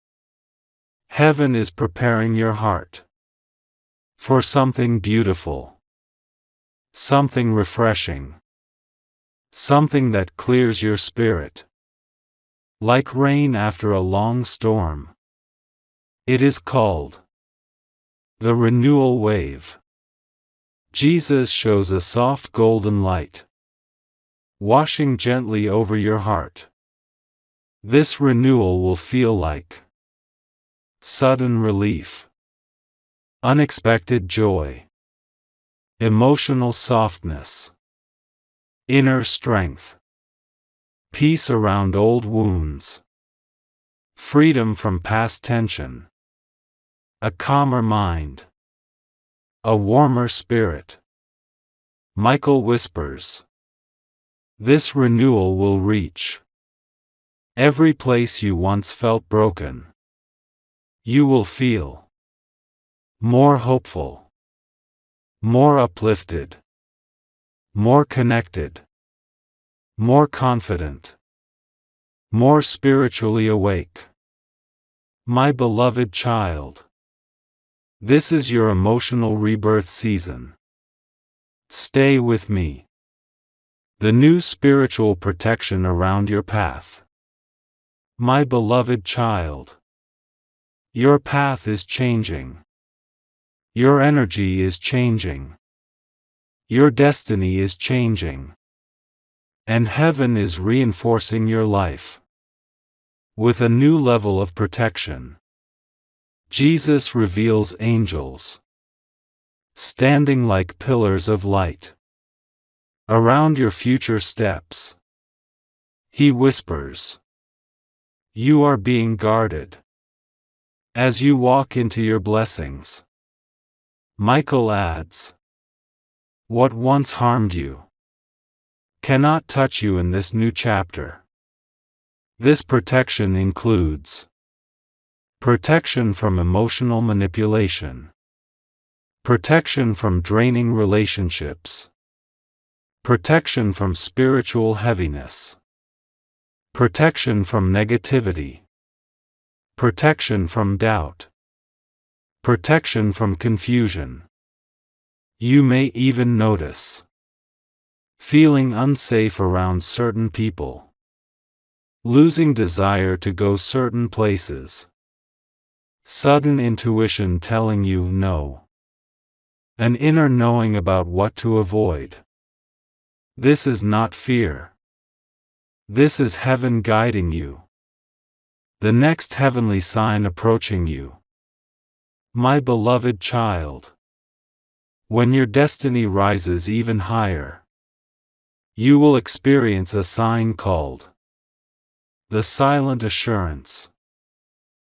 heaven is preparing your heart for something beautiful, something refreshing, something that clears your spirit. Like rain after a long storm. It is called the renewal wave. Jesus shows a soft golden light, washing gently over your heart. This renewal will feel like sudden relief, unexpected joy, emotional softness, inner strength, peace around old wounds, freedom from past tension, a calmer mind, a warmer spirit. Michael whispers, this renewal will reach every place you once felt broken. You will feel more hopeful, more uplifted, more connected, more confident, more spiritually awake. My beloved child, this is your emotional rebirth season. Stay with me. The new spiritual protection around your path. My beloved child, your path is changing. Your energy is changing. Your destiny is changing. And heaven is reinforcing your life with a new level of protection. Jesus reveals angels standing like pillars of light around your future steps. He whispers, you are being guarded as you walk into your blessings. Michael adds, what once harmed you cannot touch you in this new chapter. This protection includes protection from emotional manipulation, protection from draining relationships, protection from spiritual heaviness, protection from negativity, protection from doubt, protection from confusion. You may even notice feeling unsafe around certain people, losing desire to go certain places, sudden intuition telling you no, an inner knowing about what to avoid. This is not fear. This is heaven guiding you. The next heavenly sign approaching you. My beloved child, when your destiny rises even higher, you will experience a sign called The silent assurance.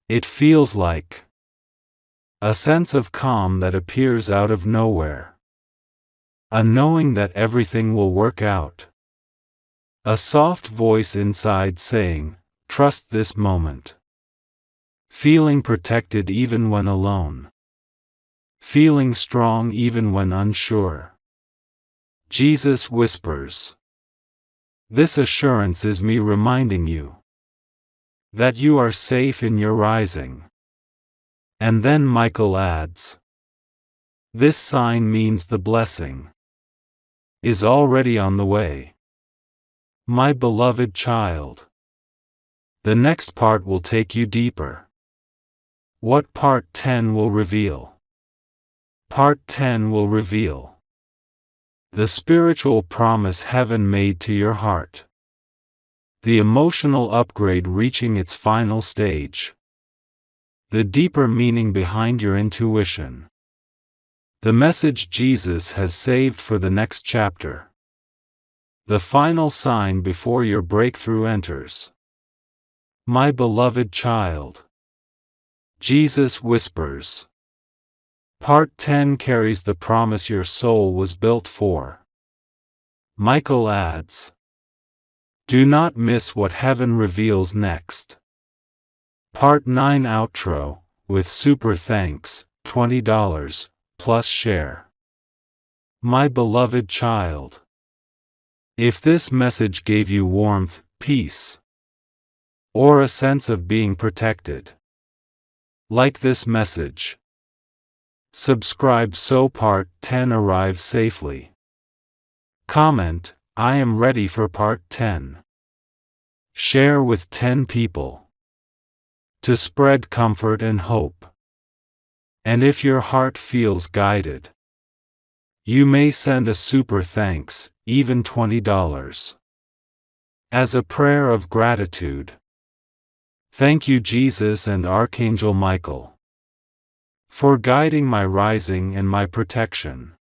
It feels like a sense of calm that appears out of nowhere. A knowing that everything will work out. A soft voice inside saying, "Trust this moment." Feeling protected even when alone. Feeling strong even when unsure. Jesus whispers. This assurance is me reminding you that you are safe in your rising. And then Michael adds, this sign means the blessing is already on the way. My beloved child. The next part will take you deeper. What part 10 will reveal? Part 10 will reveal the spiritual promise heaven made to your heart. The emotional upgrade reaching its final stage. The deeper meaning behind your intuition. The message Jesus has saved for the next chapter. The final sign before your breakthrough enters. My beloved child. Jesus whispers. Part 10 carries the promise your soul was built for. Michael adds. Do not miss what heaven reveals next. Part 9 outro, with super thanks, $20, plus share. My beloved child. If this message gave you warmth, peace, or a sense of being protected, like this message. Subscribe so part 10 arrives safely. Comment, I am ready for part 10. Share with 10 people. To spread comfort and hope. And if your heart feels guided, you may send a super thanks, even $20. As a prayer of gratitude. Thank you Jesus and Archangel Michael for guiding my rising and my protection.